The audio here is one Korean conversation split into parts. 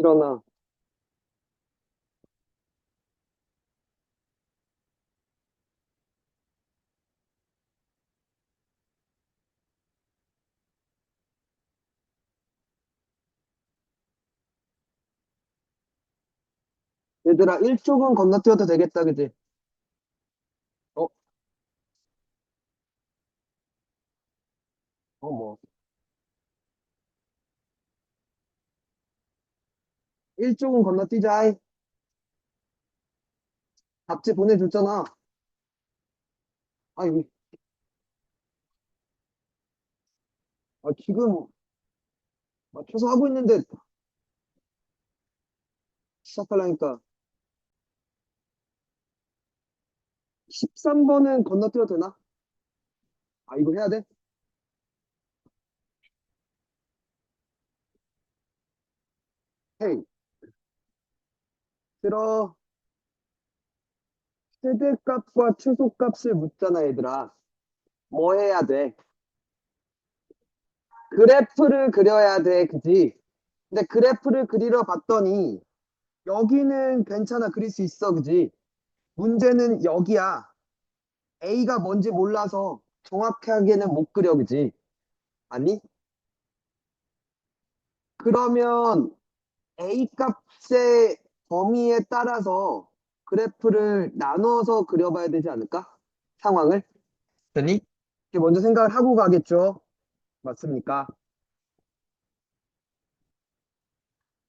일어나. 얘들아, 1쪽은 건너뛰어도 되겠다, 그지? 어, 뭐. 1쪽은 건너뛰자. 답지 보내줬잖아. 아, 지금 맞춰서 하고 있는데 시작하려니까. 13번은 건너뛰어도 되나? 아, 이거 해야 돼? 헤이, 들어. 최대값과 최소값을 묻잖아, 얘들아. 뭐 해야 돼? 그래프를 그려야 돼, 그지? 근데 그래프를 그리러 봤더니 여기는 괜찮아, 그릴 수 있어, 그지? 문제는 여기야. A가 뭔지 몰라서 정확하게는 못 그려, 그지? 아니? 그러면 A 값의 범위에 따라서 그래프를 나눠서 그려봐야 되지 않을까? 상황을. 됐니? 이렇게 먼저 생각을 하고 가겠죠? 맞습니까?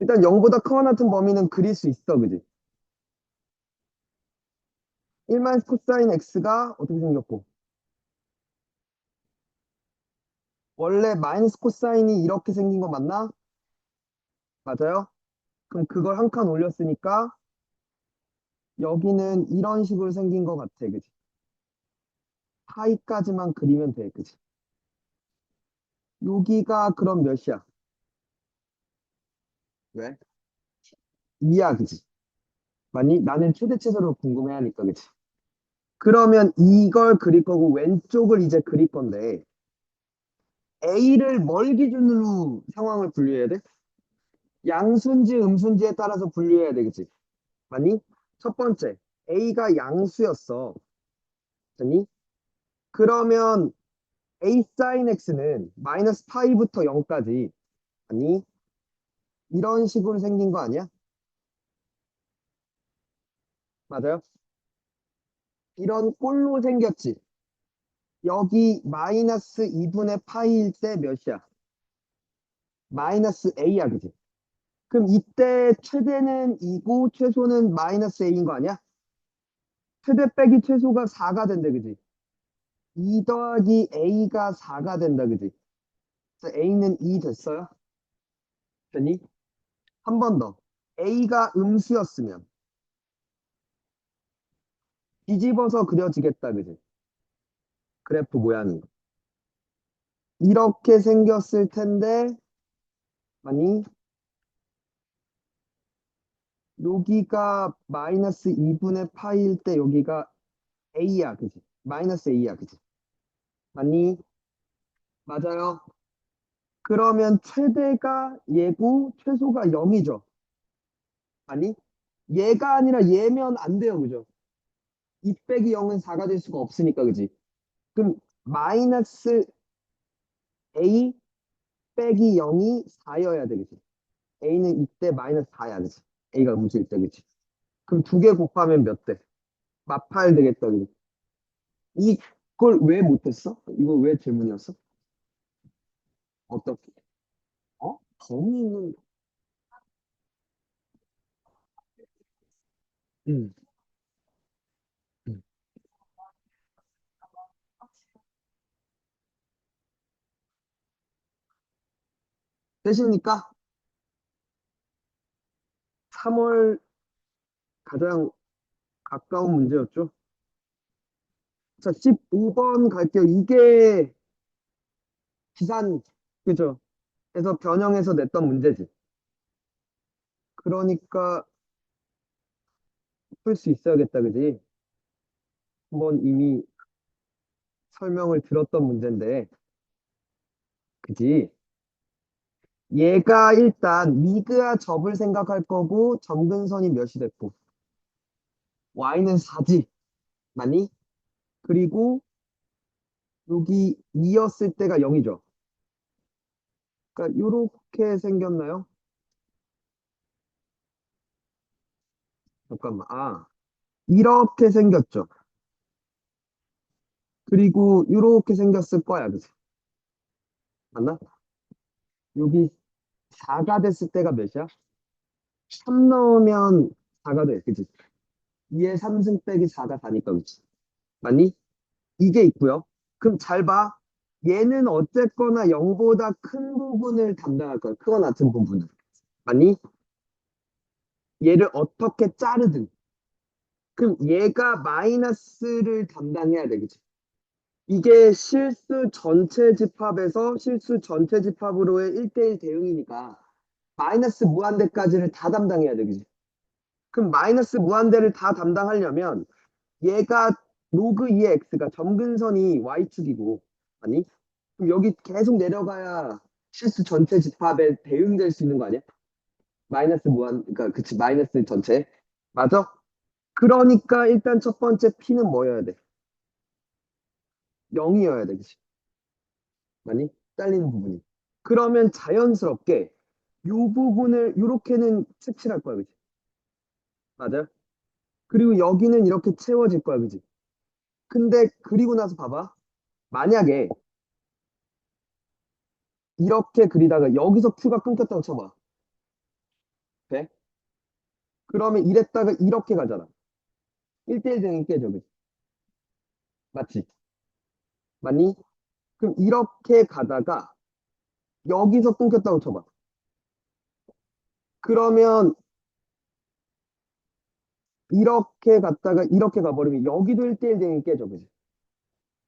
일단 0보다 크거나 같은 범위는 그릴 수 있어, 그지? 1 코사인 X가 어떻게 생겼고? 원래 마이너스 코사인이 이렇게 생긴 거 맞나? 맞아요? 그럼 그걸 한 칸 올렸으니까 여기는 이런 식으로 생긴 거 같아, 그지? 파이까지만 그리면 돼, 그지? 여기가 그럼 몇이야? 왜? 2야, 그지? 맞니? 나는 최대치수로 궁금해하니까, 그지? 그러면 이걸 그릴 거고 왼쪽을 이제 그릴 건데 A를 뭘 기준으로 상황을 분류해야 돼? 양수인지 음수인지에 따라서 분류해야 돼, 그지? 맞니? 첫 번째, A가 양수였어. 맞니? 그러면 A sin X는 마이너스 파이부터 0까지 아니 이런 식으로 생긴 거 아니야? 맞아요? 이런 꼴로 생겼지. 여기 마이너스 2분의 파이일 때 몇이야? 마이너스 A야, 그지? 그럼 이때 최대는 2고 최소는 마이너스 A인 거 아니야? 최대 빼기 최소가 4가 된다, 그지? 2 더하기 A가 4가 된다, 그지? 그래서 A는 2 됐어요? 됐니? 한 번 더. A가 음수였으면 뒤집어서 그려지겠다, 그지? 그래프 모양이. 이렇게 생겼을 텐데, 아니, 여기가 마이너스 2분의 파일 때 여기가 A야, 그지? 마이너스 A야, 그지? 아니, 맞아요. 그러면 최대가 얘고 최소가 0이죠. 아니, 얘가 아니라 얘면 안 돼요, 그죠? 2 빼기 0은 4가 될 수가 없으니까, 그지? 그럼 마이너스 A 빼기 0이 4여야 돼, 그지? A는 이때 마이너스 4야, 그지? A가 음수일 때, 그지? 그럼 두 개 곱하면 몇 대? 마팔 되겠다, 그지? 이걸 왜 못했어? 이거 왜 질문이었어? 어떻게? 범위는, 음, 음. 되십니까? 3월 가장 가까운 문제였죠? 자, 15번 갈게요. 이게 기산, 그죠? 그래서 변형해서 냈던 문제지. 그러니까 풀 수 있어야겠다, 그지? 한번 이미 설명을 들었던 문제인데, 그지? 얘가 일단 미그와 접을 생각할 거고 점근선이 몇이 됐고 y는 4지. 맞니? 그리고 여기 2였을 때가 0이죠. 그러니까 이렇게 생겼나요? 잠깐만. 아, 이렇게 생겼죠. 그리고 이렇게 생겼을 거야. 그치? 맞나? 여기 4가 됐을 때가 몇이야? 3 넣으면 4가 돼. 그치? 2의 3승 빼기 4가 4니까 그치? 맞니? 이게 있고요. 그럼 잘 봐. 얘는 어쨌거나 0보다 큰 부분을 담당할 거야. 크거나 같은 부분을. 맞니? 얘를 어떻게 자르든. 그럼 얘가 마이너스를 담당해야 돼. 그치? 이게 실수 전체 집합에서 실수 전체 집합으로의 1대1 대응이니까 마이너스 무한대까지를 다 담당해야 돼. 그치? 그럼 마이너스 무한대를 다 담당하려면 얘가 로그 2의 x가 점근선이 y축이고 아니? 그럼 여기 계속 내려가야 실수 전체 집합에 대응될 수 있는 거 아니야? 마이너스 무한, 그러니까 그치 마이너스 전체 맞아? 그러니까 일단 첫 번째 p는 뭐여야 돼? 0이어야 돼, 그치? 많이 잘리는 부분이. 그러면 자연스럽게 요 부분을 요렇게는 색칠할 거야, 그치? 맞아? 그리고 여기는 이렇게 채워질 거야, 그치? 근데 그리고 나서 봐봐. 만약에 이렇게 그리다가 여기서 Q가 끊겼다고 쳐봐. 돼? 그러면 이랬다가 이렇게 가잖아. 1대1 등이 깨져, 그치? 맞지? 맞니? 그럼 이렇게 가다가 여기서 끊겼다고 쳐봐. 그러면 이렇게 갔다가 이렇게 가버리면 여기도 1대1 등이 깨져, 그치?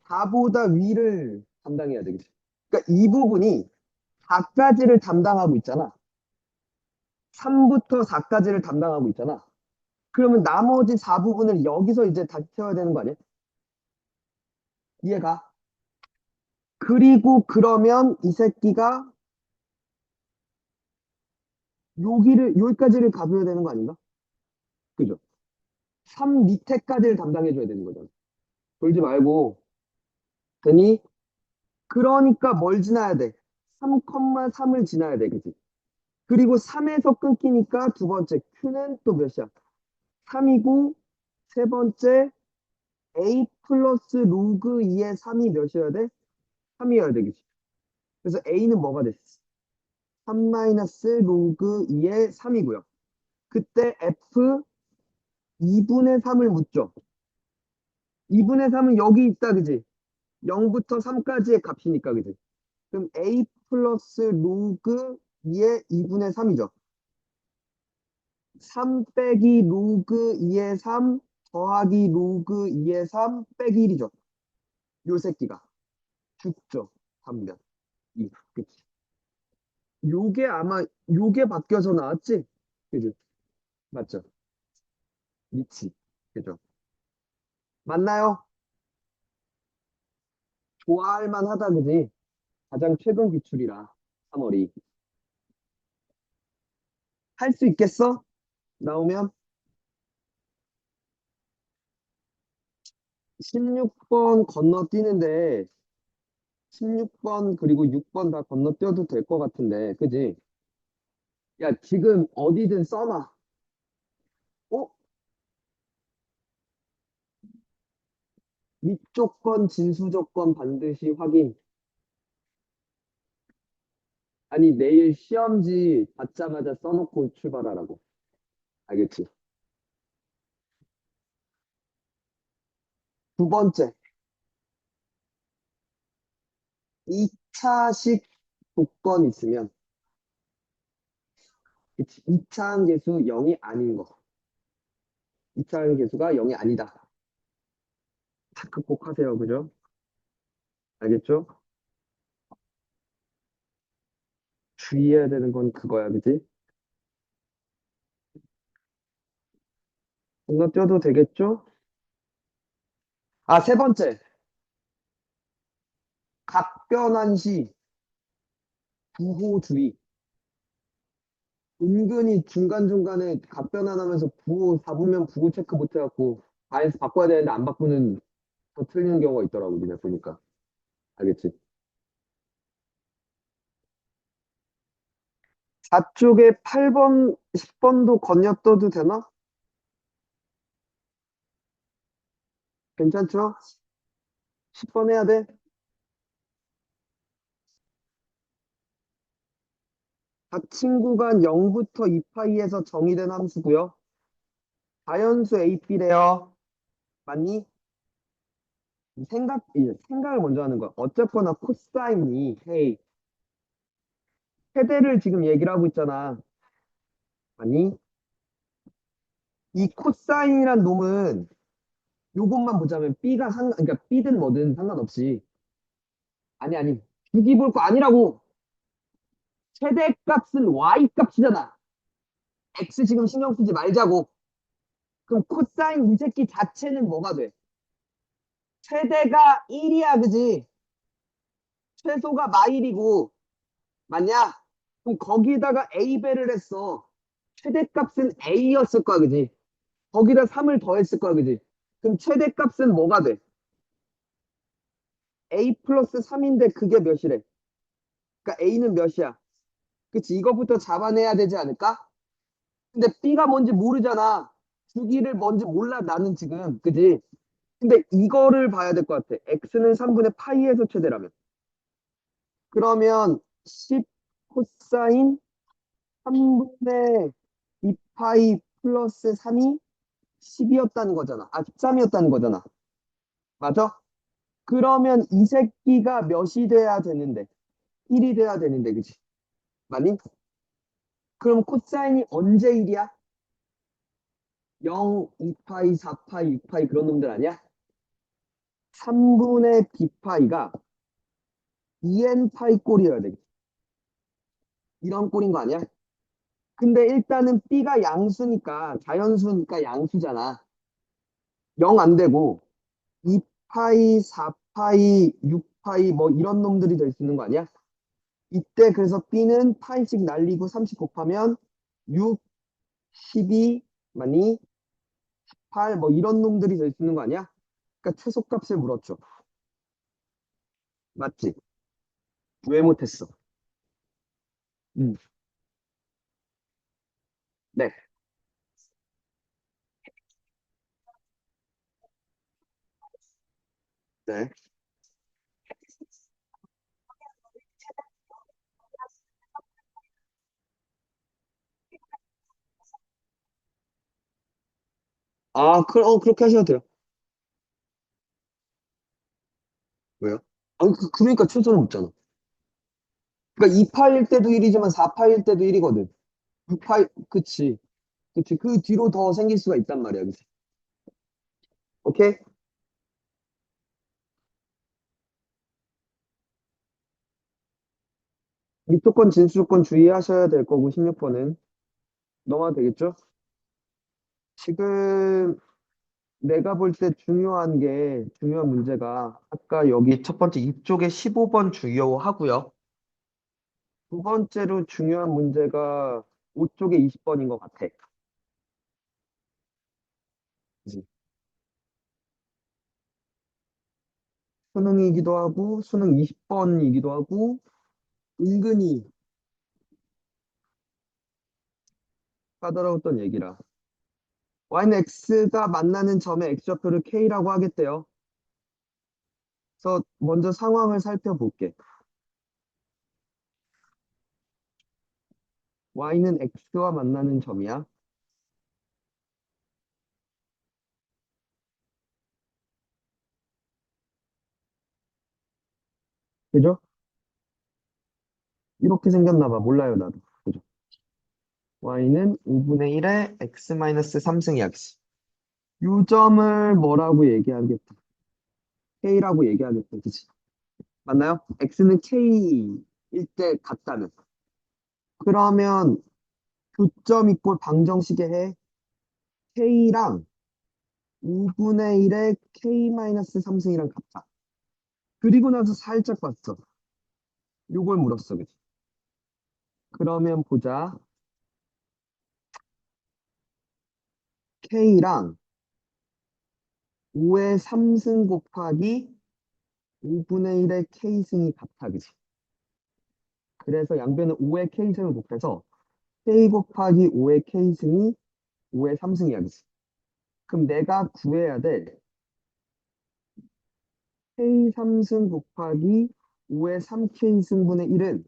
4보다 위를 담당해야 되겠지. 그러니까 이 부분이 4까지를 담당하고 있잖아. 3부터 4까지를 담당하고 있잖아. 그러면 나머지 4 부분을 여기서 이제 다시 채워야 되는 거 아니야? 이해가? 그리고 그러면 이 새끼가 여기까지를 가줘야 되는 거 아닌가? 그죠? 3 밑에까지를 담당해줘야 되는 거잖아. 돌지 말고. 되니? 그러니까 뭘 지나야 돼? 3,3을 지나야 돼. 그지? 그리고 3에서 끊기니까 두 번째 Q는 또 몇이야? 3이고 세 번째 a 플러스 로그 2의 3이 몇이어야 돼? 3이어야 되겠지. 그래서 a는 뭐가 됐어? 3 마이너스 로그 2의 3이고요. 그때 f 2분의 3을 묻죠. 2분의 3은 여기 있다, 그지? 0부터 3까지의 값이니까, 그지? 그럼 a 플러스 로그 2의 2분의 3이죠. 3 빼기 로그 2의 3 더하기 로그 2의 3 빼기 1이죠. 요 새끼가. 죽죠. 반면. 이. 그치? 요게 아마 요게 바뀌어서 나왔지? 그죠? 맞죠? 미치. 그죠? 맞나요? 좋아할 만하다, 그지? 가장 최근 기출이라 3월이. 할 수 있겠어? 나오면 16번 건너뛰는데 16번 그리고 6번 다 건너뛰어도 될 것 같은데, 그지? 야, 지금 어디든 써놔. 어? 밑조건, 진수조건 반드시 확인. 아니, 내일 시험지 받자마자 써놓고 출발하라고. 알겠지? 두 번째, 2차식 조건 있으면, 그치? 2차 함계수 0이 아닌 거. 2차 함계수가 0이 아니다. 체크 꼭 하세요. 그죠? 알겠죠? 주의해야 되는 건 그거야. 그지? 건너뛰어도 되겠죠? 아, 세 번째. 각변환 시 부호주의. 은근히 중간중간에 답변 안 하면서 부호 4분면 부호 체크 못 해갖고 아예 바꿔야 되는데 안 바꾸는 더 틀리는 경우가 있더라고, 니네 보니까. 알겠지? 4쪽에 8번, 10번도 건너뛰어도 되나? 괜찮죠? 10번 해야 돼? 닫힌 구간 0부터 2파이에서 정의된 함수고요. 자연수 AB래요. 맞니? 생각을 먼저 하는 거야. 어쨌거나 코사인이, 헤이, 세대를 지금 얘기를 하고 있잖아. 아니, 이 코사인이란 놈은 요것만 보자면 그러니까 B든 뭐든 상관없이. 아니. 주기 볼 거 아니라고. 최대값은 Y 값이잖아. X 지금 신경 쓰지 말자고. 그럼 코사인 이 새끼 자체는 뭐가 돼? 최대가 1이야, 그지? 최소가 마일이고, 맞냐? 그럼 거기다가 A배를 했어. 최대값은 A였을 거야, 그지? 거기다 3을 더했을 거야, 그지? 그럼 최대값은 뭐가 돼? A 플러스 3인데 그게 몇이래? 그러니까 A는 몇이야? 그치? 이거부터 잡아내야 되지 않을까? 근데 B가 뭔지 모르잖아. 주기를 뭔지 몰라, 나는 지금. 그지? 근데 이거를 봐야 될 것 같아. X는 3분의 파이에서 최대라면. 그러면 10 코사인 3분의 2파이 플러스 3이 10이었다는 거잖아. 아, 13이었다는 거잖아. 맞아? 그러면 이 새끼가 몇이 돼야 되는데? 1이 돼야 되는데, 그치? 맞니? 그럼 코사인이 언제 1이야? 0, 2파이, 4파이, 6파이 그런 놈들 아니야? 3분의 b파이가 2n파이 꼴이어야 돼. 이런 꼴인 거 아니야? 근데 일단은 b가 양수니까, 자연수니까 양수잖아. 0 안 되고, 2파이, 4파이, 6파이 뭐 이런 놈들이 될 수 있는 거 아니야? 이때 그래서 b는 파이씩 날리고 30 곱하면 6, 12, 많이 8, 뭐 이런 놈들이 될 수 있는 거 아니야? 그러니까 최소값을 물었죠. 맞지? 왜 못했어? 음, 네. 네. 아, 그렇게 하셔도 돼요. 왜요? 아니, 그러니까 최소는 묻잖아. 그러니까 2파일 때도 1이지만 4파일 때도 1이거든. 6파일, 그치. 그치. 그 뒤로 더 생길 수가 있단 말이야. 그치? 오케이? 위조건, 진수조건 주의하셔야 될 거고, 16번은. 넘어가도 되겠죠? 지금 내가 볼 때 중요한 문제가, 아까 여기 첫 번째 이쪽에 15번 중요하고요. 두 번째로 중요한 문제가 5쪽에 20번인 것 같아. 그치? 수능이기도 하고, 수능 20번이기도 하고, 은근히 까다로웠던 얘기라. y는 x가 만나는 점의 x좌표를 k라고 하겠대요. 그래서 먼저 상황을 살펴볼게. y는 x와 만나는 점이야. 그죠? 이렇게 생겼나 봐. 몰라요, 나도. 그죠? y는 5분의 1에 x-3승 약수. 요 점을 뭐라고 얘기하겠다. k라고 얘기하겠다. 그치? 맞나요? x는 k일 때 같다면. 그러면 교점 이꼴 방정식에 해. k랑 5분의 1에 k-3승이랑 같다. 그리고 나서 살짝 봤어. 요걸 물었어. 그치? 그러면 보자. K랑 5의 3승 곱하기 5분의 1의 K승이 같아, 그지? 그래서 양변은 5의 K승을 곱해서 K 곱하기 5의 K승이 5의 3승이야, 그지? 그럼 내가 구해야 될 K 3승 곱하기 5의 3K승분의 1은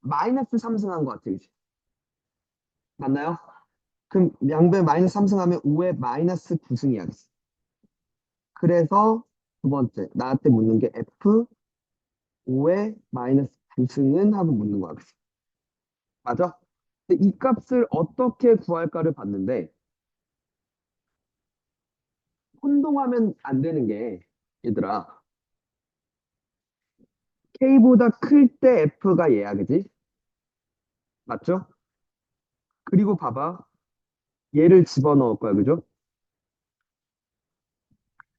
마이너스 3승한 것 같아, 그지? 맞나요? 그럼 양변 마이너스 3승하면 5의 마이너스 9승이야, 그지? 그래서 두 번째, 나한테 묻는 게 F 5의 마이너스 9승은 하고 묻는 거야, 그지? 맞아? 근데 이 값을 어떻게 구할까를 봤는데, 혼동하면 안 되는 게, 얘들아, K보다 클 때 F가 얘야, 그지? 맞죠? 그리고 봐봐. 얘를 집어넣을 거야, 그죠?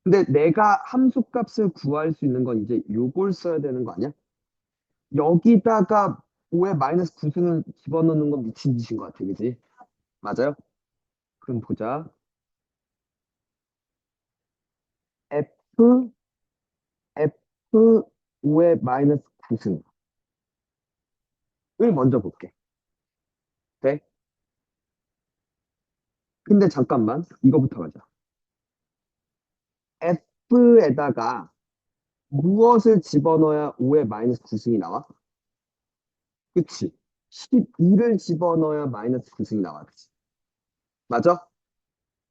근데 내가 함수 값을 구할 수 있는 건 이제 요걸 써야 되는 거 아니야? 여기다가 5의 마이너스 9승을 집어넣는 건 미친 짓인 것 같아, 그지? 맞아요? 그럼 보자. F, F 5의 마이너스 9승을 먼저 볼게. 돼? 근데 잠깐만, 이거부터 가자. F에다가 무엇을 집어넣어야 5의 마이너스 9승이 나와? 그치? 12를 집어넣어야 마이너스 9승이 나와, 그치? 맞아?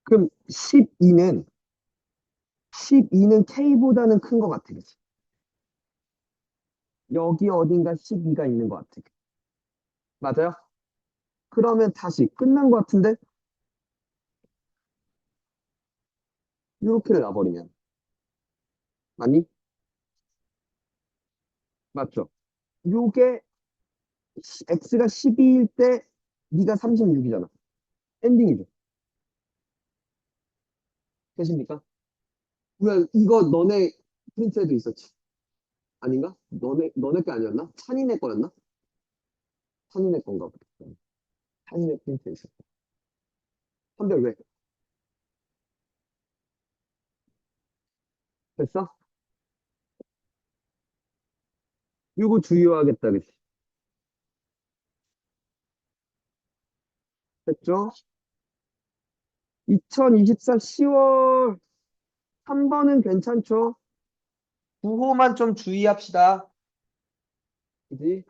그럼 12는 K보다는 큰 것 같아, 그치? 여기 어딘가 12가 있는 것 같아. 맞아요? 그러면 다시 끝난 것 같은데? 이렇게를 놔버리면. 맞니? 맞죠? 요게 X가 12일 때 네가 36이잖아. 엔딩이죠. 되십니까? 왜 이거 너네 프린트에도 있었지? 아닌가? 너네 게 아니었나? 찬이네 거였나? 찬이네 건가 보다. 찬이네 프린트에 있었어. 한별 왜? 됐어? 이거 주의하겠다, 그치? 됐죠? 2024 10월 3번은 괜찮죠? 9호만 좀 주의합시다. 그지?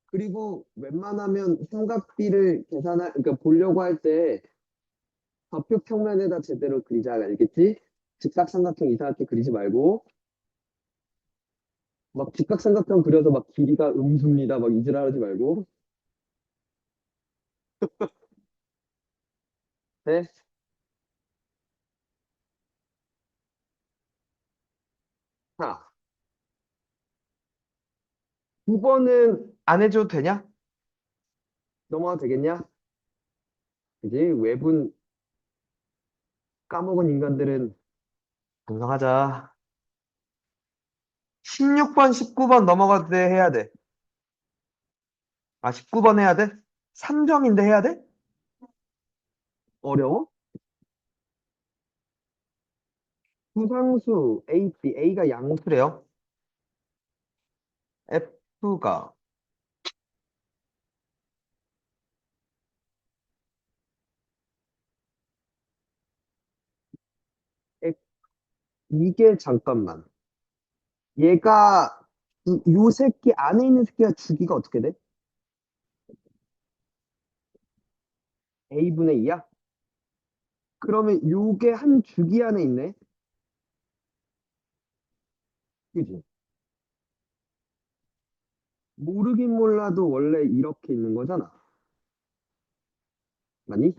그리고 웬만하면 삼각비를 그러니까 보려고 할 때 좌표 평면에다 제대로 그리자, 알겠지? 직각삼각형 이상하게 그리지 말고, 막 직각삼각형 그려서 막 길이가 음수입니다. 막 이지랄 하지 말고. 네? 자, 9번은 안 해줘도 되냐? 넘어가도 되겠냐? 그지? 외분 까먹은 인간들은 반성하자. 16번, 19번 넘어가도 돼, 해야 돼. 아, 19번 해야 돼? 3점인데 해야 돼? 어려워? 구상수 A, B, A가 양수래요. F가 이게 잠깐만. 얘가 요 새끼 안에 있는 새끼가 주기가 어떻게 돼? A분의 2야? 그러면 요게 한 주기 안에 있네? 그지? 모르긴 몰라도 원래 이렇게 있는 거잖아. 맞니?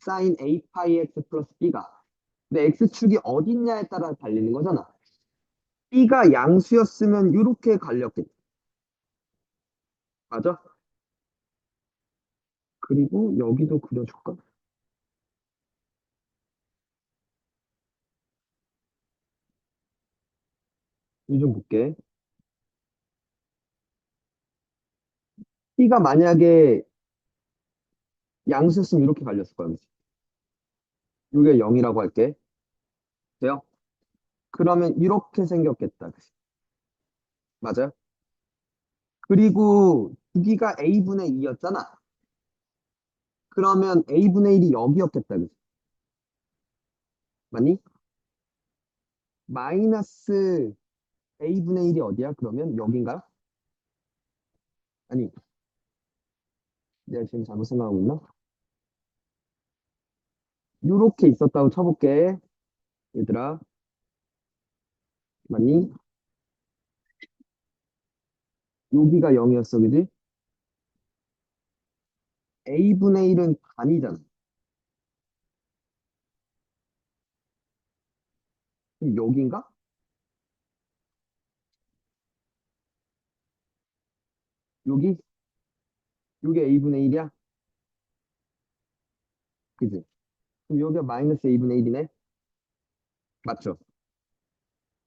sin A 파이 X 플러스 B가. 근데 X축이 어디 있냐에 따라 달리는 거잖아. B가 양수였으면 이렇게 갈렸겠지. 맞아? 그리고 여기도 그려줄까? 이거 좀 볼게. B가 만약에 양수였으면 이렇게 갈렸을 거야, 그치? 이게 0이라고 할게. 돼요? 그러면 이렇게 생겼겠다. 그치? 맞아요? 그리고 두기가 a분의 2였잖아. 그러면 a분의 1이 여기였겠다. 그치? 맞니? 마이너스 a분의 1이 어디야? 그러면 여긴가요? 아니, 내가 지금 잘못 생각하고 있나? 요렇게 있었다고 쳐볼게. 얘들아, 맞니? 여기가 0이었어, 그지? a분의 1은 반이잖아. 그럼 여긴가? 여기? 요게 a분의 1이야? 그지? 그럼 여기가 마이너스 a분의 1이네? 맞죠?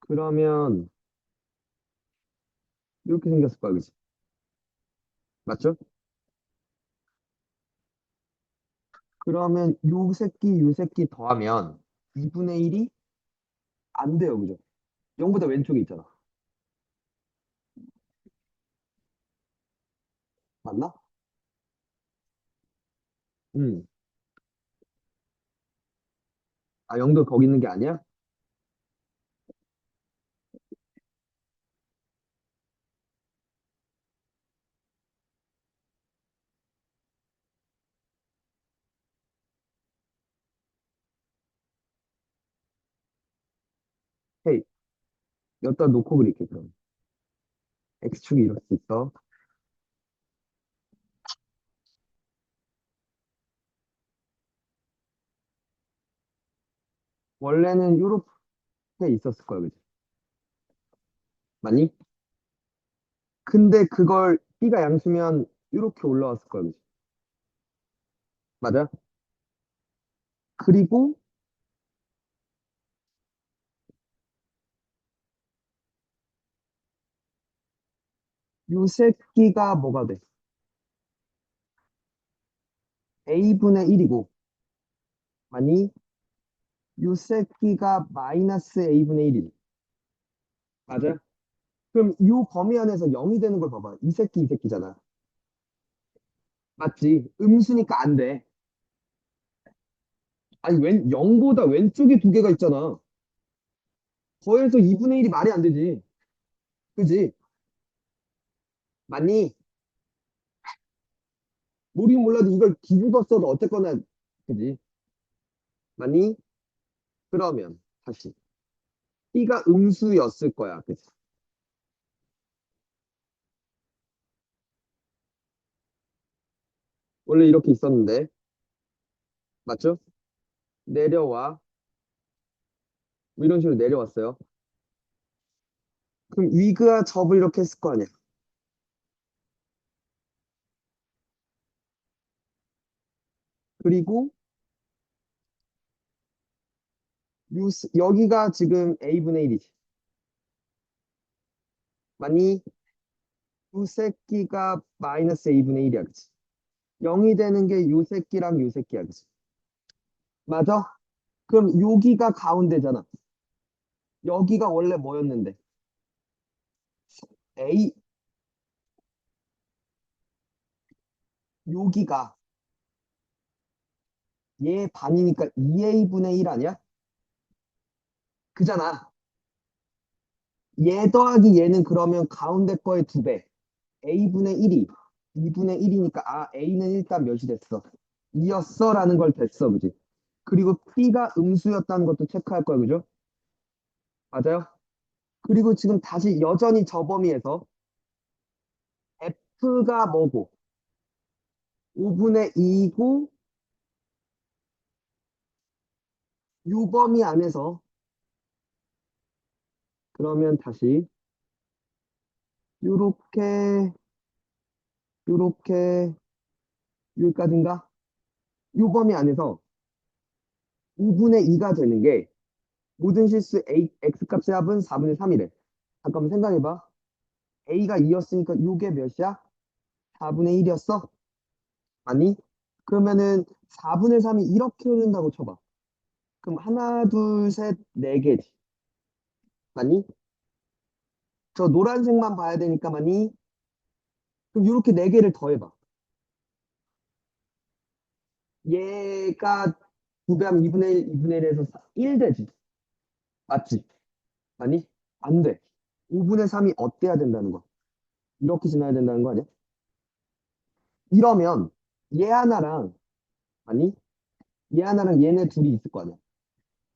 그러면 이렇게 생겼을 거야, 그지? 맞죠? 그러면 요 새끼 더하면 2분의 1이 안 돼요, 그죠? 0보다 왼쪽에 있잖아. 맞나? 음. 아, 0도 거기 있는 게 아니야? 헤이, 여기다 놓고 그릴게, 그럼. X축이 이럴 수 있어. 원래는 요렇게 있었을 거야, 그지? 맞니? 근데 그걸 B가 양수면 이렇게 올라왔을 거야, 그지? 맞아? 그리고 요 새끼가 뭐가 돼? A분의 1이고, 아니, 요 새끼가 마이너스 A분의 1이지. 맞아? 그럼 요 범위 안에서 0이 되는 걸 봐봐. 이 새끼잖아. 맞지? 음수니까 안 돼. 아니, 0보다 왼쪽에 두 개가 있잖아. 더해서 2분의 1이 말이 안 되지. 그지? 맞니? 모르긴 몰라도 이걸 뒤집어 써도 어쨌거나, 그지? 맞니? 그러면, 다시. B가 음수였을 거야. 그치? 원래 이렇게 있었는데, 맞죠? 내려와. 뭐 이런 식으로 내려왔어요. 그럼 위그와 접을 이렇게 했을 거 아니야. 그리고 여기가 지금 A분의 1이지. 맞니? 요 새끼가 마이너스 A분의 1이야. 그치? 0이 되는 게 요 새끼랑 요 새끼야. 그치? 맞아? 그럼 여기가 가운데잖아. 여기가 원래 뭐였는데? A, 여기가 얘 반이니까 2A분의 1 아니야? 그잖아. 얘 더하기 얘는 그러면 가운데 거의 2배. A분의 1이 2분의 1이니까 아 A는 일단 몇이 됐어? 2였어 라는 걸 됐어 그지? 그리고 B가 음수였다는 것도 체크할 거야 그죠? 맞아요? 그리고 지금 다시 여전히 저 범위에서 F가 뭐고 5분의 2고 요 범위 안에서 그러면 다시 요렇게 요렇게 여기까지인가? 요 범위 안에서 5분의 2가 되는 게 모든 실수 X값의 합은 4분의 3이래. 잠깐만 생각해봐. A가 2였으니까 요게 몇이야? 4분의 1이었어? 아니? 그러면은 4분의 3이 이렇게 흐른다고 쳐봐. 그럼 하나, 둘, 셋, 네 개지. 맞니? 저 노란색만 봐야 되니까 맞니? 그럼 이렇게 네 개를 더해봐. 얘가 9배하면 2분의 1, 2분의 1에서 1 되지. 맞지? 아니? 안 돼. 5분의 3이 어때야 된다는 거야? 이렇게 지나야 된다는 거 아니야? 이러면 얘 하나랑, 아니? 얘 하나랑 얘네 둘이 있을 거 아니야?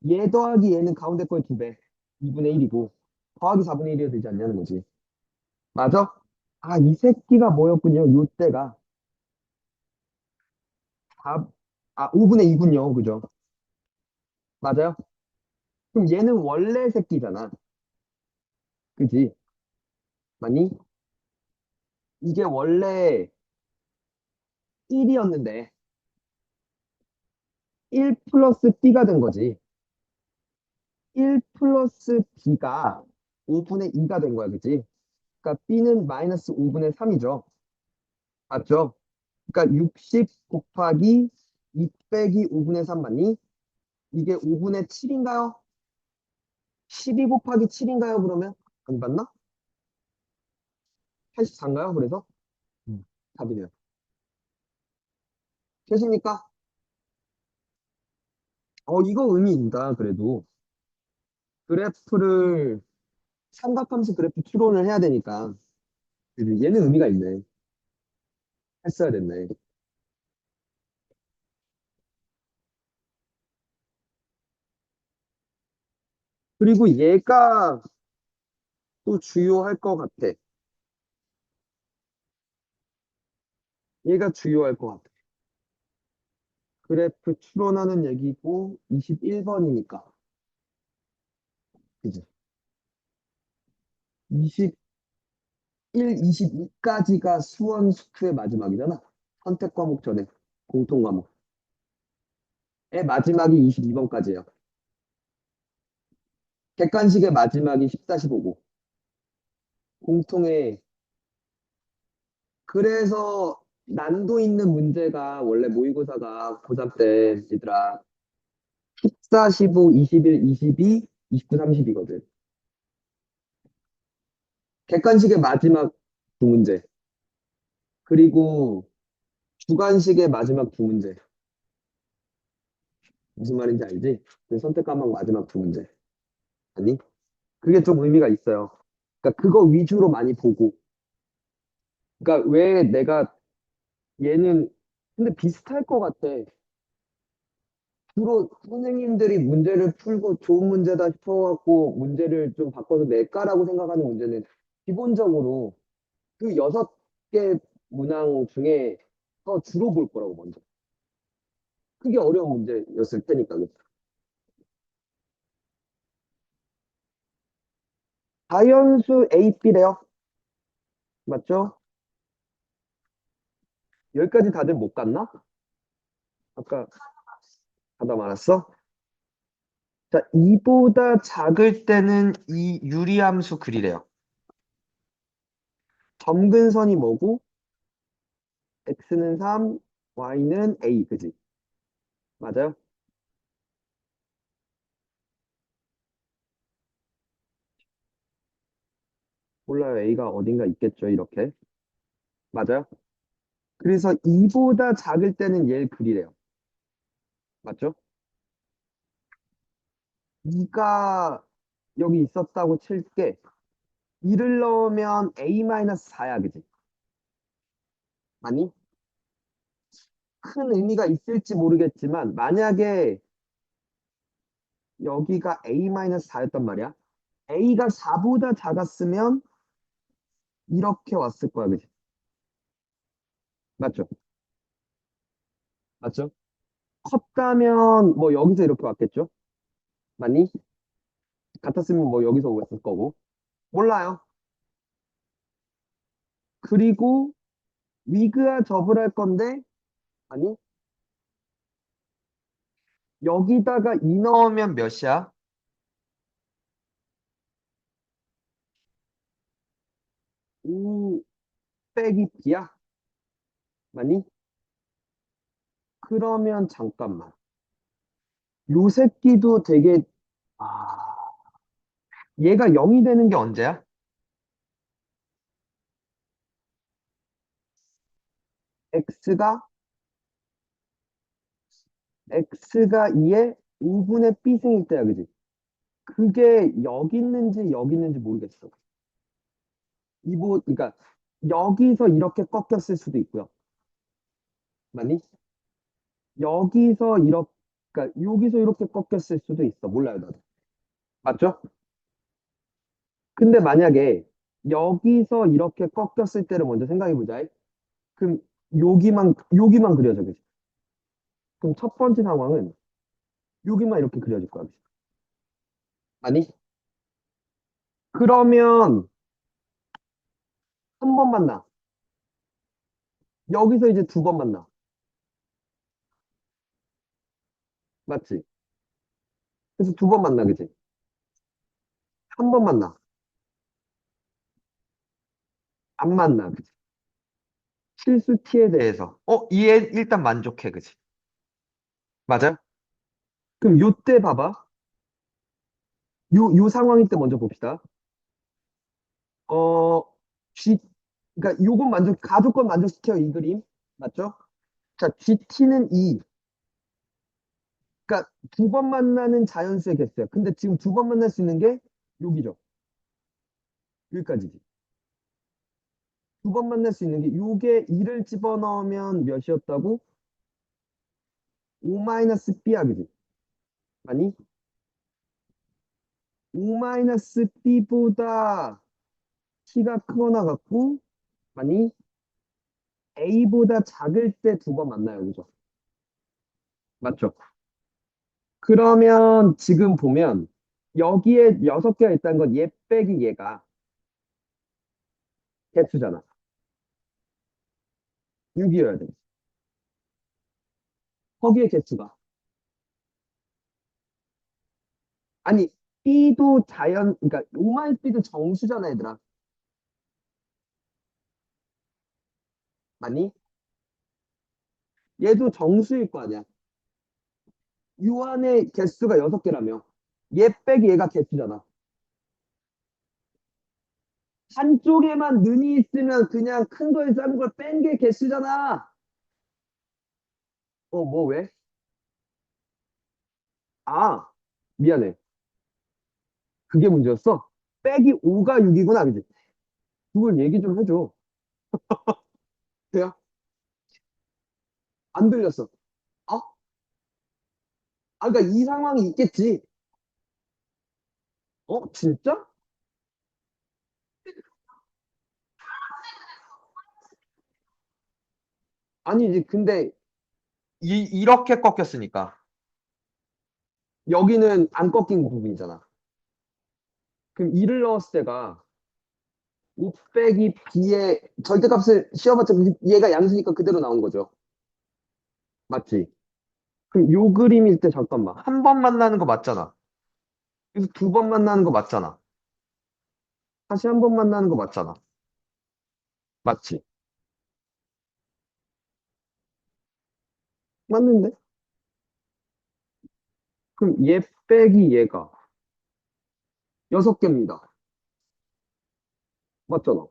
얘 더하기 얘는 가운데 거의 2배. 2분의 1이고, 더하기 4분의 1이어야 되지 않냐는 거지. 맞아? 아, 이 새끼가 뭐였군요. 요때가. 4, 5분의 2군요. 그죠? 맞아요? 그럼 얘는 원래 새끼잖아. 그지? 맞니? 이게 원래 1이었는데, 1 플러스 B가 된 거지. 1 플러스 B가 5분의 2가 된 거야. 그지? 그러니까 B는 마이너스 5분의 3이죠. 맞죠? 그러니까 60 곱하기 2 빼기 5분의 3 맞니? 이게 5분의 7인가요? 12 곱하기 7인가요? 그러면? 안 맞나? 84인가요? 그래서? 답이네요. 되십니까? 이거 의미 있다, 그래도. 그래프를, 삼각함수 그래프 추론을 해야 되니까. 그지? 얘는 의미가 있네. 했어야 됐네. 그리고 얘가 또 주요할 것 같아. 얘가 주요할 것 같아. 그래프 추론하는 얘기고, 21번이니까. 그지? 21, 22까지가 수원 수투의 마지막이잖아. 선택 과목 전에. 공통 과목. 의 마지막이 22번까지예요. 객관식의 마지막이 14, 15고. 공통의 그래서 난도 있는 문제가 원래 모의고사가 고3 때 얘들아 14, 15, 21, 22, 29, 30이거든. 객관식의 마지막 두 문제. 그리고 주관식의 마지막 두 문제. 무슨 말인지 알지? 그 선택 과목 마지막 두 문제. 아니? 그게 좀 의미가 있어요. 그러니까 그거 위주로 많이 보고. 그러니까 왜 내가 얘는 근데 비슷할 것 같아. 주로 선생님들이 문제를 풀고 좋은 문제다 싶어갖고 문제를 좀 바꿔서 낼까라고 생각하는 문제는 기본적으로 그 6개 문항 중에 더 주로 볼 거라고 먼저. 그게 어려운 문제였을 테니까. 그죠? 자연수 A, B래요. 맞죠? 여기까지 다들 못 갔나? 아까 가다 말았어? 자, 2보다 작을 때는 이 유리함수 그리래요. 점근선이 뭐고? X는 3, Y는 A, 그지? 맞아요? 몰라요. A가 어딘가 있겠죠, 이렇게. 맞아요? 그래서 2보다 작을 때는 얘를 그리래요. 맞죠? 2가 여기 있었다고 칠게. 2를 넣으면 A-4야, 그지? 아니, 큰 의미가 있을지 모르겠지만, 만약에 여기가 A-4였단 말이야. A가 4보다 작았으면 이렇게 왔을 거야, 그지? 맞죠? 맞죠? 컸다면 뭐 여기서 이렇게 왔겠죠? 맞니? 같았으면 뭐 여기서 왔을 거고. 몰라요. 그리고 위그와 접을 할 건데, 아니, 여기다가 2 넣으면 몇이야? 5 빼기 B야? 맞니? 그러면 잠깐만. 요 새끼도 되게, 아, 얘가 0이 되는 게 언제야? x가, x가 2의 5분의 b승일 때야, 그지? 그게 여기 있는지 모르겠어. 그러니까, 여기서 이렇게 꺾였을 수도 있고요. 맞니? 여기서 이렇게, 그러니까 여기서 이렇게 꺾였을 수도 있어. 몰라요, 나도. 맞죠? 근데 만약에 여기서 이렇게 꺾였을 때를 먼저 생각해 보자. 그럼 여기만 그려져, 그지? 그럼 첫 번째 상황은 여기만 이렇게 그려질 거야, 그지? 아니? 그러면 한 번 만나. 여기서 이제 두 번 만나. 맞지? 그래서 두 번 만나, 그지? 한 번 만나. 안 만나, 그지? 실수 t에 대해서. 이해 일단 만족해, 그지? 맞아? 그럼 요때 봐봐. 요 상황일 때 먼저 봅시다. 어, G, 그러니까 요건 가족권 만족시켜요, 이 그림. 맞죠? 자, GT는 2. 그러니까 두 번 만나는 자연수의 개수야. 근데 지금 두 번 만날 수 있는 게 여기죠. 여기까지지. 두 번 만날 수 있는 게 요게 2를 집어넣으면 몇이었다고? 5-b야, 그지? 아니, 5-b보다 t가 크거나 같고, 아니, a보다 작을 때 두 번 만나요, 그죠? 맞죠? 그러면 지금 보면 여기에 6개가 있다는 건 얘 빼기 얘가 개수잖아. 6이어야 돼. 거기에 개수가. 아니, B도 그러니까 5-B도 정수잖아, 얘들아. 맞니? 얘도 정수일 거 아니야. 요 안에 개수가 6개라며. 얘 빼기 얘가 개수잖아. 한쪽에만 는이 있으면 그냥 큰 거에 작은 걸 뺀 게 개수잖아. 뭐 왜? 아, 미안해. 그게 문제였어? 빼기 5가 6이구나, 그지? 그걸 얘기 좀 해줘. 돼요? 안 들렸어. 어? 그러니까 이 상황이 있겠지. 진짜? 아니지. 근데 이렇게 꺾였으니까. 여기는 안 꺾인 부분이잖아. 그럼 2를 넣었을 때가 5 빼기 b의 절대값을 씌워봤자 얘가 양수니까 그대로 나온 거죠. 맞지? 그럼 요 그림일 때 잠깐만. 한 번 만나는 거 맞잖아. 그래서 두 번 만나는 거 맞잖아. 다시 한 번 만나는 거 맞잖아. 맞지? 맞는데? 그럼 얘 빼기 얘가 6개입니다. 맞잖아.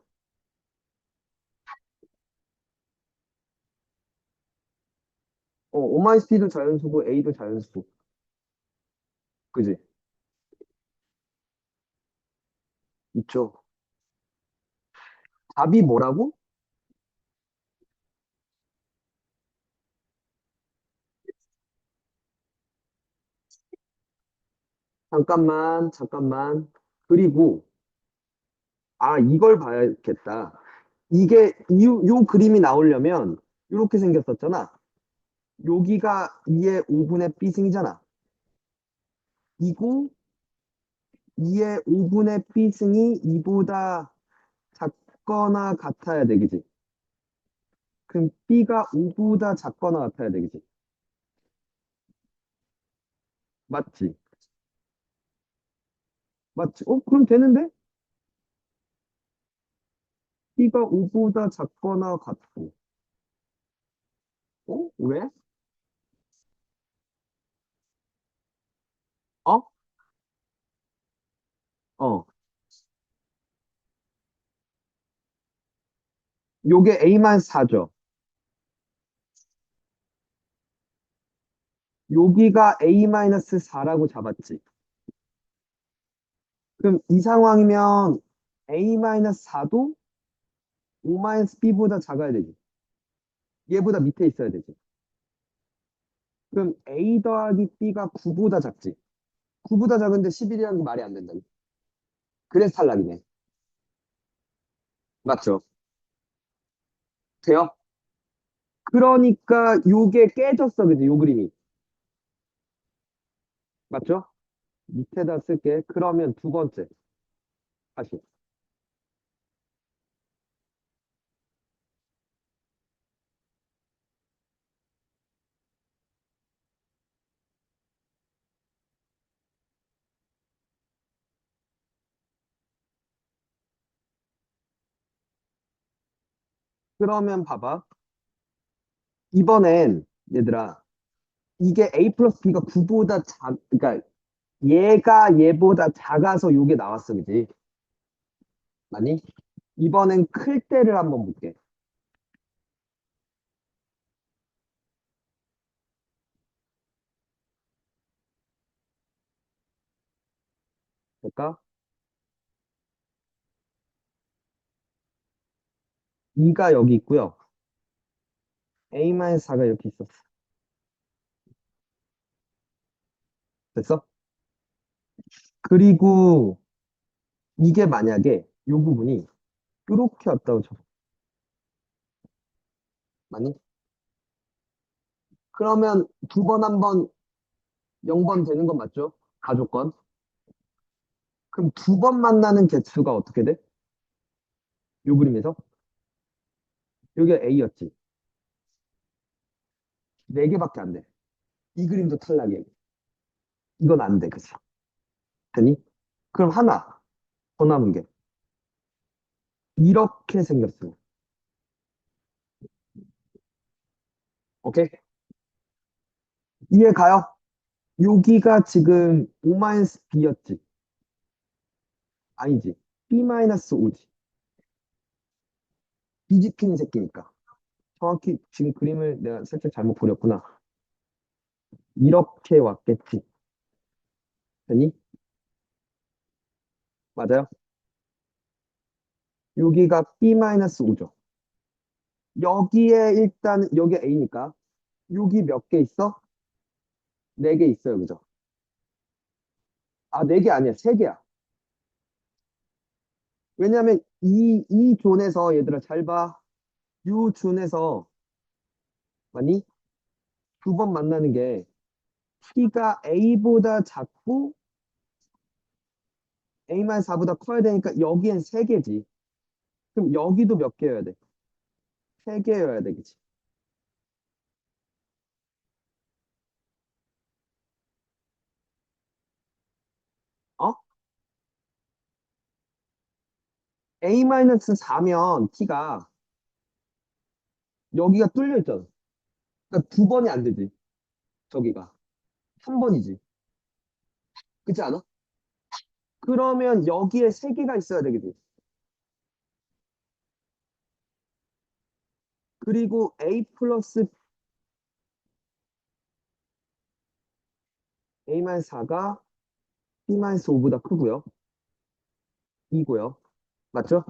OMIC도 자연수고 A도 자연수고. 그지? 있죠. 답이 뭐라고? 잠깐만, 잠깐만. 그리고, 이걸 봐야겠다. 요 그림이 나오려면, 이렇게 생겼었잖아. 여기가 2의 5분의 B승이잖아. 이고, 2의 5분의 B승이 2보다 작거나 같아야 되겠지. 그럼 B가 5보다 작거나 같아야 되겠지. 맞지? 맞지? 그럼 되는데? B가 5보다 작거나 같고. 왜? 어, 요게 A-4죠. 여기가 A-4라고 잡았지. 그럼 이 상황이면 A-4도 O-B보다 작아야 되지. 얘보다 밑에 있어야 되지. 그럼 A 더하기 B가 9보다 작지. 9보다 작은데 11이라는 게 말이 안 된다. 그래서 탈락이네. 맞죠? 돼요? 그러니까 요게 깨졌어, 그지? 요 그림이. 맞죠? 밑에다 쓸게. 그러면 두 번째. 다시. 그러면 봐봐. 이번엔, 얘들아, 이게 A 플러스 B가 9보다 그러니까 얘가 얘보다 작아서 요게 나왔어, 그지? 맞니? 이번엔 클 때를 한번 볼게. 될까? 2가 여기 있고요. A-4가 이렇게 있었어. 됐어? 그리고 이게 만약에 요 부분이 이렇게 왔다고 쳐. 맞니? 그러면 두 번 한 번 0번 되는 건 맞죠? 가족건. 그럼 두 번 만나는 개수가 어떻게 돼? 요 그림에서? 여기가 A였지. 네 개밖에 안 돼. 이 그림도 탈락이야. 이건 안 돼, 그치? 되니? 그럼 하나 더 남은 게 이렇게 생겼어. 오케이? 이해 가요? 여기가 지금 O-B였지. 아니지. B-5지. 뒤집히는 새끼니까. 정확히 지금 그림을 내가 살짝 잘못 그렸구나. 이렇게 왔겠지. 되니? 맞아요? 여기가 B-5죠. 여기에 일단 여기 A니까 여기 몇 개 있어? 네 개 있어요, 그죠? 아, 네 개 아니야, 세 개야. 왜냐면 이 존에서 얘들아 잘 봐. 이 존에서 맞니? 두 번 만나는 게 T가 A보다 작고 A-4보다 커야 되니까 여기엔 세 개지. 그럼 여기도 몇 개여야 돼? 세 개여야 되겠지. 어? A-4면 T가 여기가 뚫려 있잖아. 그러니까 두 번이 안 되지. 저기가. 한 번이지. 그렇지 않아? 그러면 여기에 세 개가 있어야 되겠지. 그리고 A 플러스 A-4가 B-5보다 크고요. 이고요. 맞죠?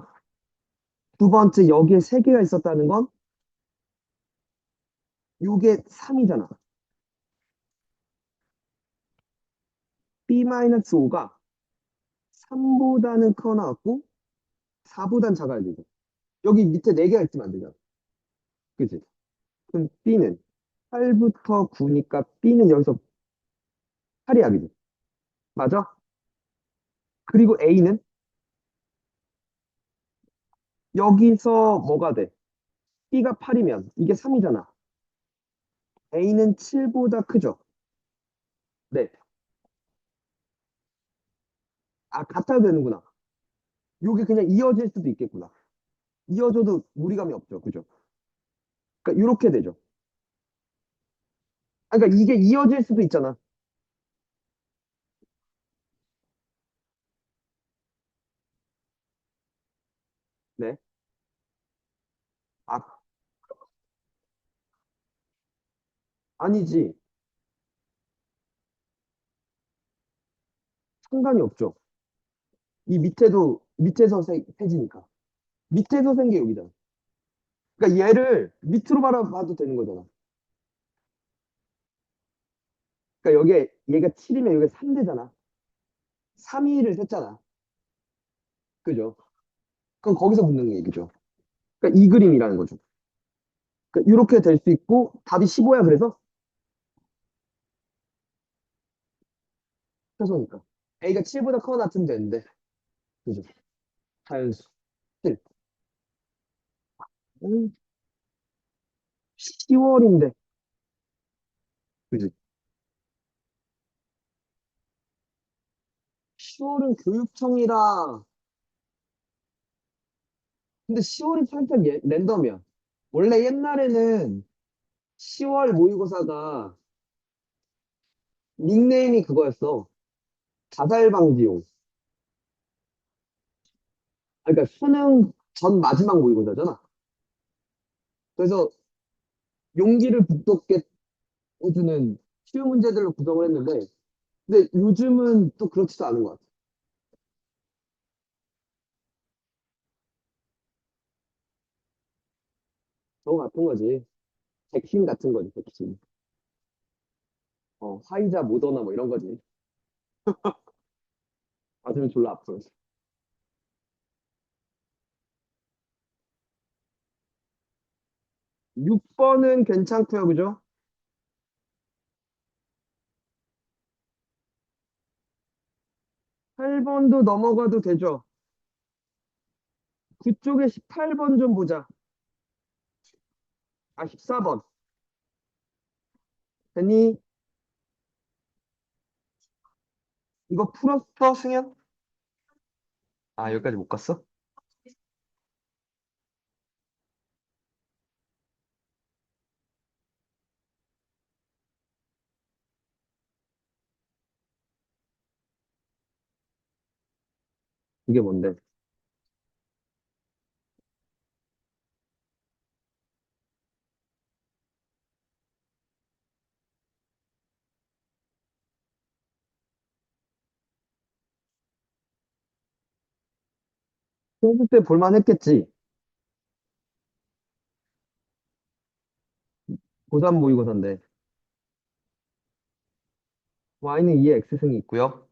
두 번째 여기에 세 개가 있었다는 건 요게 3이잖아. B-5가 3보다는 커 나왔고 4보단 작아야 되죠. 여기 밑에 4개가 있으면 안 되잖아. 그치? 그럼 B는 8부터 9니까 B는 여기서 8이야, 그지? 맞아? 그리고 A는 여기서 뭐가 돼? B가 8이면 이게 3이잖아. A는 7보다 크죠? 네. 아, 같아도 되는구나. 요게 그냥 이어질 수도 있겠구나. 이어져도 무리감이 없죠. 그죠? 그러니까 이렇게 되죠. 아, 그러니까 이게 이어질 수도 있잖아. 아, 아니지. 상관이 없죠. 이 밑에도, 밑에서 세지니까. 밑에서 센 게 여기잖아. 그러니까 얘를 밑으로 바라봐도 되는 거잖아. 그러니까 여기에, 얘가 7이면 여기가 3대잖아. 3, 2를 셌잖아. 그죠? 그럼 거기서 붙는 얘기죠. 그러니까 이 그림이라는 거죠. 그러니까 이렇게 될 수 있고, 답이 15야, 그래서? 최소니까. A가 7보다 커나 같으면 되는데. 그죠? 자연수. 7. 10월인데. 그지? 10월은 교육청이라. 근데 10월이 살짝 랜덤이야. 원래 옛날에는 10월 모의고사가 닉네임이 그거였어. 자살 방지용. 아, 그러니까 수능 전 마지막 모의고사잖아. 그래서 용기를 북돋게 해주는 쉬운 문제들로 구성을 했는데, 근데 요즘은 또 그렇지도 않은 것 같아. 저거 같은 거지. 백신 같은 거지, 백신. 화이자, 모더나 뭐 이런 거지. 맞으면 졸라 아프. 6번은 괜찮고요, 그죠? 8번도 넘어가도 되죠. 그쪽에 18번 좀 보자. 아, 14번. 됐니? 이거 풀었어, 승현? 아, 여기까지 못 갔어? 이게 뭔데? 했을 때 볼만 했겠지. 고3 모의고사인데. Y는 2의 X승이 있고요.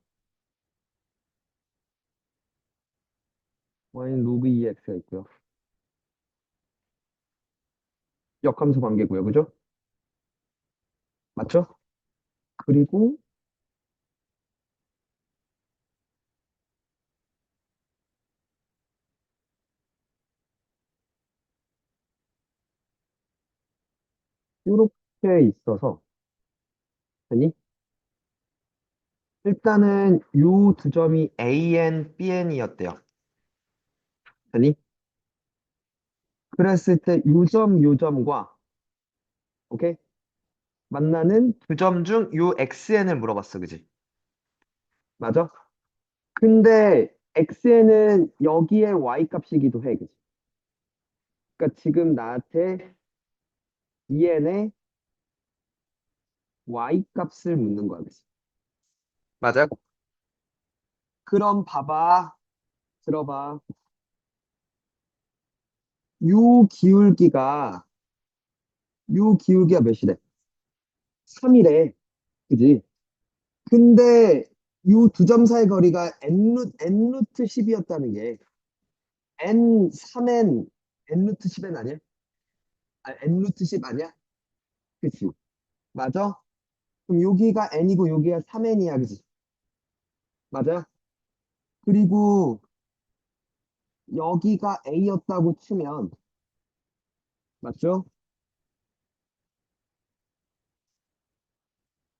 Y는 로그 2의 X가 있고요. 역함수 관계고요, 그죠? 맞죠? 그리고 이렇게 있어서, 아니, 일단은 요 두 점이 AN, BN이었대요. 아니, 그랬을 때 요 점과, 오케이? 만나는 두 점 중 요 XN을 물어봤어, 그지? 맞아? 근데 XN은 여기에 Y 값이기도 해, 그지? 그러니까 지금 나한테 EN의 Y 값을 묻는 거야, 그지? 맞아? 그럼 봐봐. 들어봐. 요 기울기가, 요 기울기가 몇이래? 3이래. 그지? 근데 요 두 점 사이 거리가 n 루트 10이었다는 게 n 3n n 루트 10n 아니야? 아, n 루트 10 아니야? 그치? 맞아? 그럼 여기가 n이고 여기가 3n이야, 그지? 맞아? 그리고 여기가 a였다고 치면 맞죠?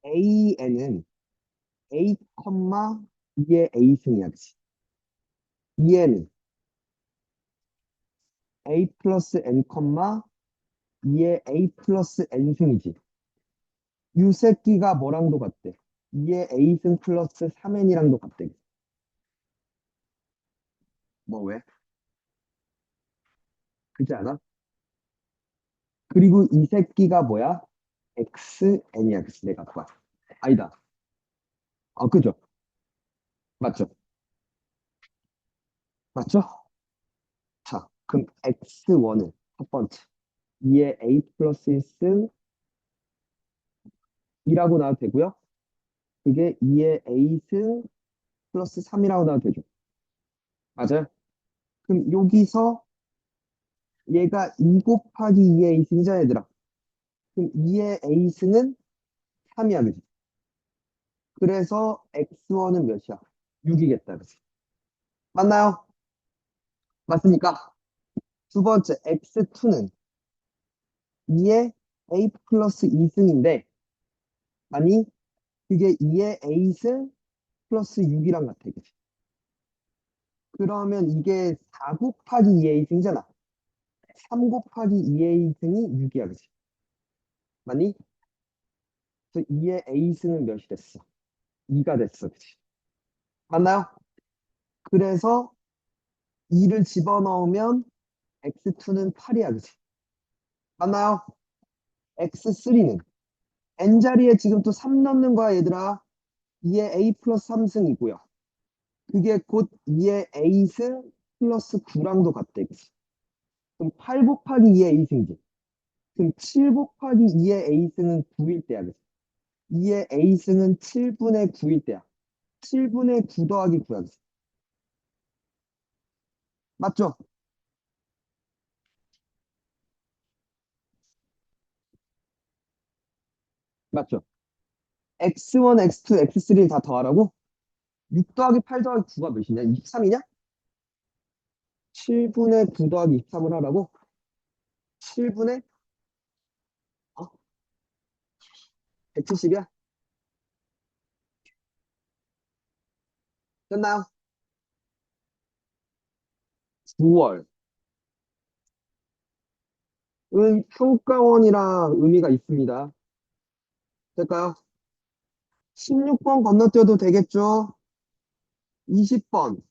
an은 a, 2의 a승이야, 그치? 2n은 a 플러스 n, 2의 a 플러스 n승이지. 이 새끼가 뭐랑도 같대? 2의 a승 플러스 3n이랑도 같대. 뭐 왜? 그지 않아? 그리고 이 새끼가 뭐야? xn이야. 그치? 내가 봐. 아니다. 그죠? 맞죠? 맞죠? 자, 그럼 x1은 첫 번째. 2의 a 플러스 1승 2라고 나와도 되고요. 그게 2의 a승 플러스 3이라고 나와도 되죠. 맞아요? 그럼 여기서 얘가 2 곱하기 2의 a승이잖아, 얘들아. 그럼 2의 a승은 3이야, 그지? 그래서 x1은 몇이야? 6이겠다, 그지? 맞나요? 맞습니까? 두 번째, x2는 2의 a 플러스 2승인데, 아니, 그게 2의 a승 플러스 6이랑 같아, 그지? 그러면 이게 4 곱하기 2의 a승이잖아. 3 곱하기 2의 a승이 6이야, 그지? 맞니? 그래서 2의 a승은 몇이 됐어? 2가 됐어, 그지? 맞나요? 그래서 2를 집어넣으면 x2는 8이야, 그지? 맞나요? x3는 n자리에 지금 또 3 넣는 거야, 얘들아. 2의 a 플러스 3승이고요. 그게 곧 2의 a승 플러스 9랑도 같대, 그지? 그럼 8 곱하기 2의 a승이지. 그럼 7 곱하기 2의 a승은 9일 때야, 그지? 2의 a승은 7분의 9일 때야. 7분의 9 더하기 9야, 그지? 맞죠? 맞죠? x1, x2, x3를 다 더하라고? 6 더하기 8 더하기 9가 몇이냐? 23이냐? 7분의 9 더하기 23을 하라고? 7분의 170이야? 됐나요? 9월. 평가원이라 의미가 있습니다. 될까요? 16번 건너뛰어도 되겠죠? 20번.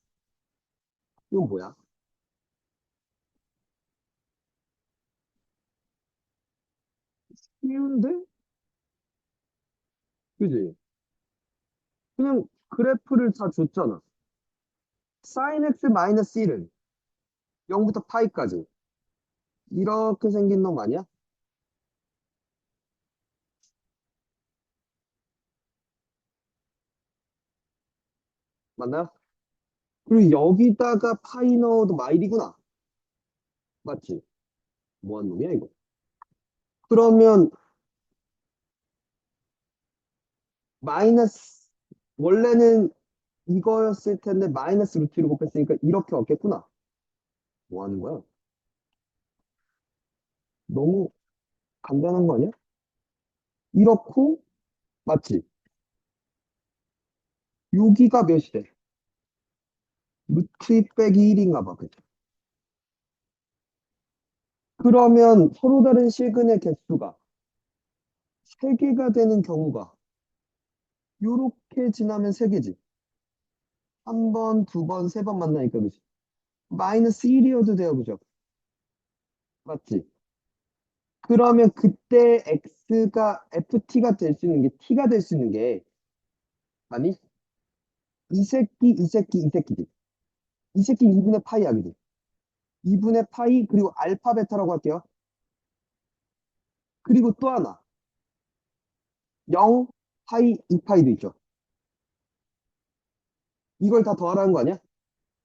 이건 뭐야? 쉬운데? 그지? 그냥 그래프를 다 줬잖아. sin x 마이너스 1은 0부터 파이까지. 이렇게 생긴 놈 아니야? 맞나요? 그리고 여기다가 파이 넣어도 마일이구나. 맞지? 뭐한 놈이야, 이거? 그러면 마이너스, 원래는 이거였을 텐데 마이너스 루트로 곱했으니까 이렇게 얻겠구나. 뭐 하는 거야? 너무 간단한 거 아니야? 이렇고, 맞지? 여기가 몇이 돼? 루트 2 빼기 1인가 봐, 그죠? 그러면 서로 다른 실근의 개수가 3개가 되는 경우가 요렇게 지나면 3개지. 한 번, 두 번, 세 번 만나니까, 그지? 마이너스 1이어도 돼요, 그죠? 맞지? 그러면 그때 x가 ft가 될 수 있는 게 t가 될 수 있는 게 아니 이 새끼 이 새끼 이 새끼지. 이 새끼 2분의 파이야, 그지? 2분의 파이 그리고 알파 베타라고 할게요. 그리고 또 하나 0 파이 2파이도 있죠. 이걸 다 더하라는 거 아니야?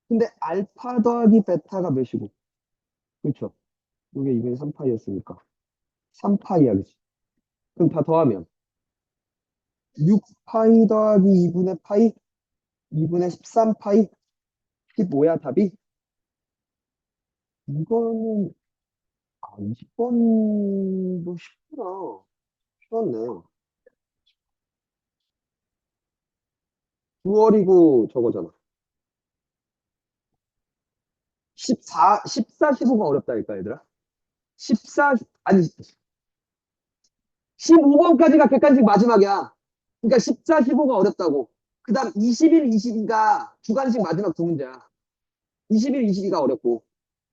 근데 알파 더하기 베타가 몇이고? 그렇죠. 이게 2분의 3파이였으니까 3파이야, 그지? 그럼 다 더하면 6파이 더하기 2분의 파이 2분의 13파이 15야, 답이? 이거는 20번도 쉽구나. 쉬웠네. 9월이고 저거잖아. 14, 14, 15가 어렵다니까, 얘들아. 14, 아니, 15번까지가 객관식 마지막이야. 그러니까 14, 15가 어렵다고. 그 다음 21, 22가 주관식 마지막 두 문제야. 21, 22가 어렵고,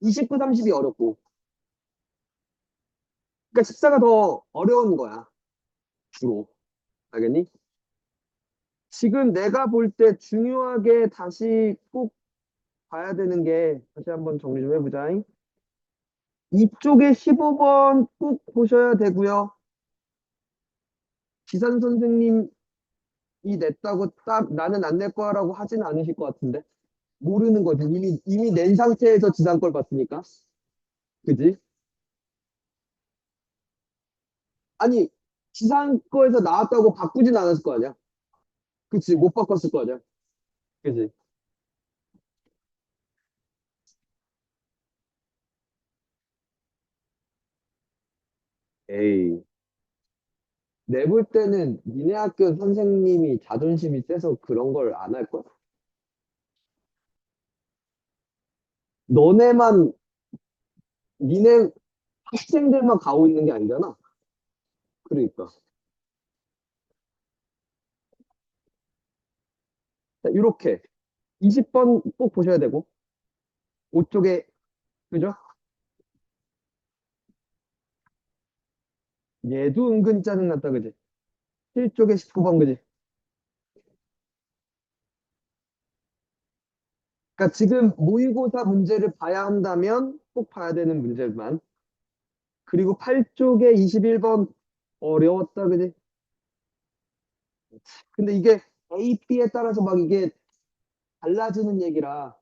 29, 30이 어렵고. 그러니까 14가 더 어려운 거야, 주로. 알겠니? 지금 내가 볼 때 중요하게 다시 꼭 봐야 되는 게, 다시 한번 정리 좀 해보자. 이쪽에 15번 꼭 보셔야 되고요. 지산 선생님이 냈다고 딱 나는 안 낼 거라고 하진 않으실 것 같은데. 모르는 거지. 이미 낸 상태에서 지산 걸 봤으니까. 그지? 아니, 지산 거에서 나왔다고 바꾸진 않았을 거 아니야. 그치? 못 바꿨을 거 아니야. 그지? 에이. 내볼 때는 니네 학교 선생님이 자존심이 세서 그런 걸 안 할 거야. 너네만, 니네 학생들만 가고 있는 게 아니잖아. 그러니까. 자, 이렇게. 20번 꼭 보셔야 되고. 5쪽에, 그죠? 얘도 은근 짜증났다, 그지? 7쪽에 19번, 그지? 그러니까 지금 모의고사 문제를 봐야 한다면 꼭 봐야 되는 문제만. 그리고 8쪽에 21번 어려웠다, 그지? 근데 이게 A, B에 따라서 막 이게 달라지는 얘기라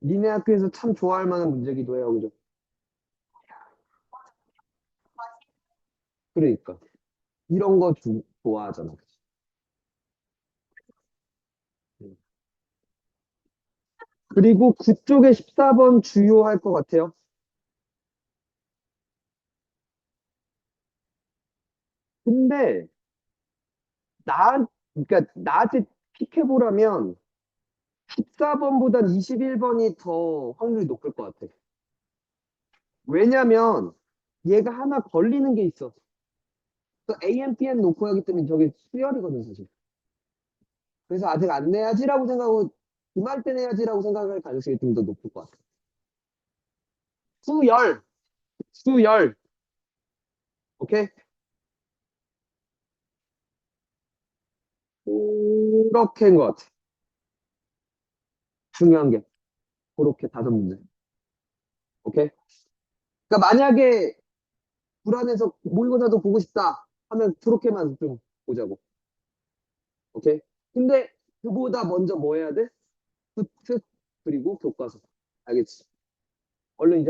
니네 학교에서 참 좋아할 만한 문제기도 해요, 그죠? 그러니까 이런 거 좋아하잖아, 그치? 음. 그리고 9쪽에 14번 주요할 것 같아요. 근데 그러니까 나한테 픽해보라면 14번보단 21번이 더 확률이 높을 것 같아. 왜냐면 얘가 하나 걸리는 게 있어. 또 AMPN 놓고 하기 때문에 저게 수열이거든, 사실. 그래서 아직 안 내야지라고 생각하고, 기말 때 내야지라고 생각할 가능성이 좀 더 높을 것 같아. 수열, 수열. 오케이? 그렇게인 것 같아. 중요한 게. 그렇게 5문제. 오케이? 그러니까 만약에 불안해서 모의고사도 보고 싶다 하면 그렇게만 좀 보자고. 오케이? 근데 그보다 먼저 뭐 해야 돼? 그 그리고 교과서. 알겠지? 얼른 이제